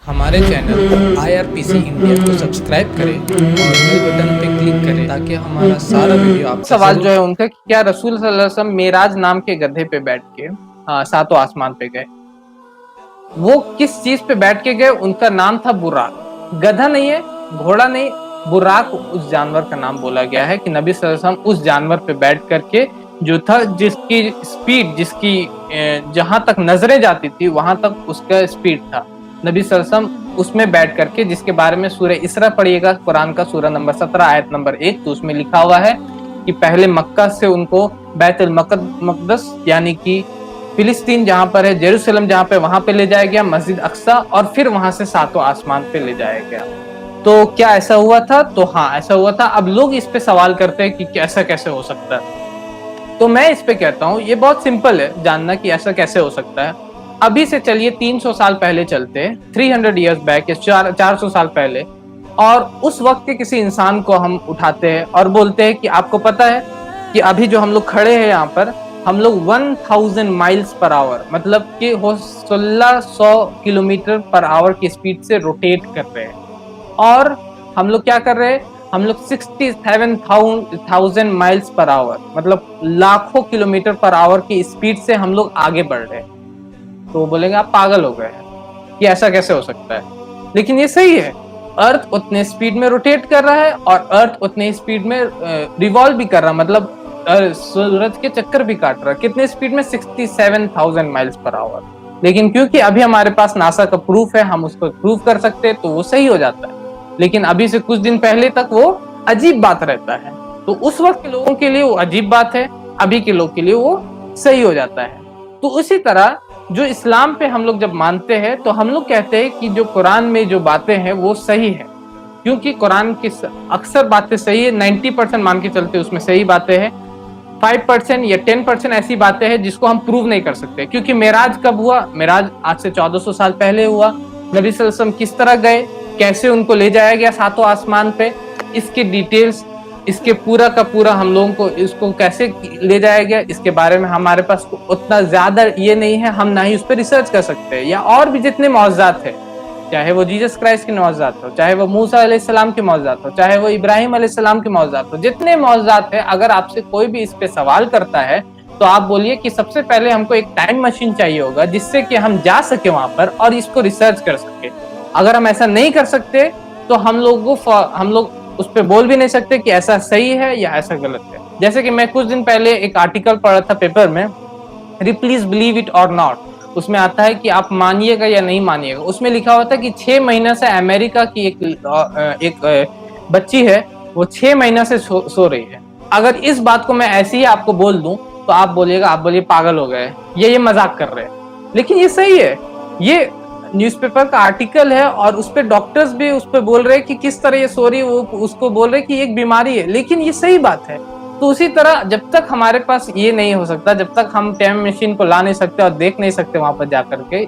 हमारे channel IRPC India को subscribe करें और बेल बटन पे क्लिक करें ताकि हमारा सारा वीडियो आप सवाल जो है उनका कि क्या रसूल सल्लल्लाहु अलैहि वसल्लम मेराज नाम के गधे पे बैठ के सातों आसमान पे गए। वो किस चीज पे बैठ के गए? उनका नाम था बुराक। गधा नहीं है, घोड़ा नहीं, बुराक उस जानवर का नाम बोला गया है कि नबी सल्लल्लाहु अलैहि वसल्लम उस जानवर पे बैठ करके जो था, जिसकी स्पीड, जिसकी जहां तक नजरें जाती थी वहां तक उसका स्पीड था, नबी सल्लल्लाहु अलैहि वसल्लम उसमें बैठ करके, जिसके बारे में सूरह इसरा पढ़िएगा, कुरान का सूरह नंबर 17 आयत नंबर 1, तो उसमें लिखा हुआ है कि पहले मक्का से उनको बैतुल मक़दस यानी कि फिलिस्तीन जहां पर है, जेरूसलम जहां पे, वहां पे ले जाया गया, मस्जिद अक्सा, और फिर वहां से सातों आसमान पे ले जाया गया। तो क्या ऐसा हुआ था? तो हाँ, ऐसा हुआ था। अब लोग इस पे सवाल करते हैं कि ऐसा कैसे हो सकता है। तो मैं इस पे कहता हूँ ये बहुत सिंपल है जानना कि ऐसा कैसे हो सकता है। अभी से चलिए 300 साल पहले चलते हैं, 300 ईयर्स बैक, 400 साल पहले, और उस वक्त के किसी इंसान को हम उठाते हैं और बोलते हैं कि आपको पता है कि अभी जो हम लोग खड़े हैं यहाँ पर, हम लोग 1000 माइल्स पर आवर, मतलब कि 1600 किलोमीटर पर आवर की स्पीड से रोटेट कर रहे हैं, और हम लोग क्या कर रहे हैं? हम लोग 67,000 माइल्स पर आवर, मतलब लाखों किलोमीटर पर आवर की स्पीड से हम लोग आगे बढ़ रहे हैं। तो बोलेंगे आप पागल हो गए हैं कि ऐसा कैसे हो सकता है। लेकिन ये सही है, अर्थ उतने स्पीड में रोटेट कर रहा है और अर्थ उतने स्पीड में रिवॉल्व भी कर रहा है, मतलब सूरज के चक्कर भी काट रहा है। कितने स्पीड में? 67,000 माइल्स पर आवर। लेकिन क्योंकि अभी हमारे पास नासा का प्रूफ है, हम उसको प्रूव कर सकते हैं, तो वो सही हो जाता है। लेकिन अभी से कुछ दिन पहले तक वो अजीब बात रहता है। तो उस वक्त के लोगों के लिए वो अजीब बात है, अभी के लोग के लिए वो सही हो जाता है। तो उसी तरह जो इस्लाम पे हम लोग जब मानते हैं तो हम लोग कहते हैं कि जो कुरान में जो बातें हैं वो सही है, क्योंकि कुरान की अक्सर बातें सही है। 90% मान के चलते उसमें सही बातें हैं, 5% या 10% ऐसी बातें हैं जिसको हम प्रूव नहीं कर सकते। क्योंकि मेराज कब हुआ? मेराज आज से 1400 साल पहले हुआ। नबी सल्लल्लाहु अलैहि वसल्लम किस तरह गए, कैसे उनको ले जाया गया सातों आसमान पे, इसके डिटेल्स, इसके पूरा का पूरा हम लोगों को इसको कैसे ले जाया गया, इसके बारे में हमारे पास उतना ज्यादा ये नहीं है, हम ना ही उस पर रिसर्च कर सकते हैं। या और भी जितने मौजूदात है, चाहे वो जीसस क्राइस्ट के मौजूदात हो, चाहे वो मूसा अलैहिस्सलाम के मौजूदात हो, चाहे वो इब्राहिम अलैहिस्सलाम के मौजूदात हो, जितने मौजूदात है, अगर आपसे कोई भी इस पे सवाल करता है तो आप बोलिए कि सबसे पहले हमको एक टाइम मशीन चाहिए होगा जिससे कि हम जा सके वहां पर और इसको रिसर्च कर सके। अगर हम ऐसा नहीं कर सकते तो हम लोग उस पर बोल भी नहीं सकते कि ऐसा सही है या ऐसा गलत है। जैसे कि मैं कुछ दिन पहले एक आर्टिकल पढ़ा था पेपर में, प्लीज बिलीव इट और नॉट, उसमें आता है कि आप मानिएगा या नहीं मानिएगा। उसमें लिखा हुआ था कि 6 महीना से अमेरिका की एक बच्ची है, वो 6 महीना से सो रही है। अगर इस बात को मैं ऐसे ही आपको बोल दूं तो आप बोलिए पागल हो गए, ये मजाक कर रहे हैं। लेकिन ये सही है, ये न्यूज़पेपर का आर्टिकल है और उस पे डॉक्टर्स भी उस पे बोल रहे हैं कि किस तरह ये सो रही है, वो उसको बोल रहे हैं कि एक बीमारी है। लेकिन ये सही बात है। तो उसी तरह जब तक हमारे पास ये नहीं हो सकता, जब तक हम टाइम मशीन को ला नहीं सकते और देख नहीं सकते वहां पर जाकर के,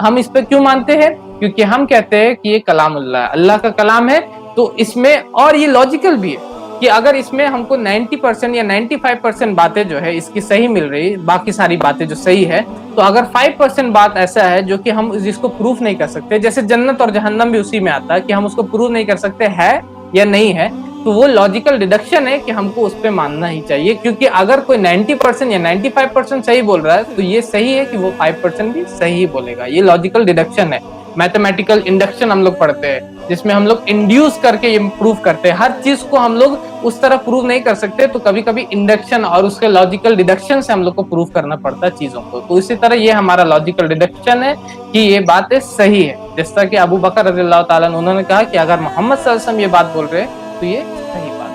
हम इस पे क्यों मानते हैं? क्योंकि हम कहते हैं कि ये कलामुल्लाह है, अल्लाह का कलाम है। तो इसमें, और ये लॉजिकल भी है कि अगर इसमें हमको 90% या 95% बातें जो है इसकी सही मिल रही, बाकी सारी बातें जो सही है, तो अगर 5% बात ऐसा है जो कि हम जिसको प्रूफ नहीं कर सकते, जैसे जन्नत और जहन्नम भी उसी में आता है कि हम उसको प्रूव नहीं कर सकते है या नहीं है, तो वो लॉजिकल डिडक्शन है कि हमको उस पर मानना ही चाहिए। क्योंकि अगर कोई 90% या 95% सही बोल रहा है तो ये सही है कि वो 5% भी सही बोलेगा। ये लॉजिकल डिडक्शन है। मैथमेटिकल इंडक्शन हम लोग पढ़ते हैं, जिसमें हम लोग इंड्यूस करके ये प्रूव करते हैं। हर चीज को हम लोग उस तरह प्रूव नहीं कर सकते, तो कभी कभी इंडक्शन और उसके लॉजिकल डिडक्शन से हम लोग को प्रूव करना पड़ता है चीजों को। तो इसी तरह ये हमारा लॉजिकल डिडक्शन है कि ये बातें सही है। जैसा कि अबू बकर रज़ियल्लाहु ताला अन्हु उन्होंने कहा कि अगर मोहम्मद सल्लल्लाहु अलैहि वसल्लम ये बात बोल रहे हैं तो ये सही बात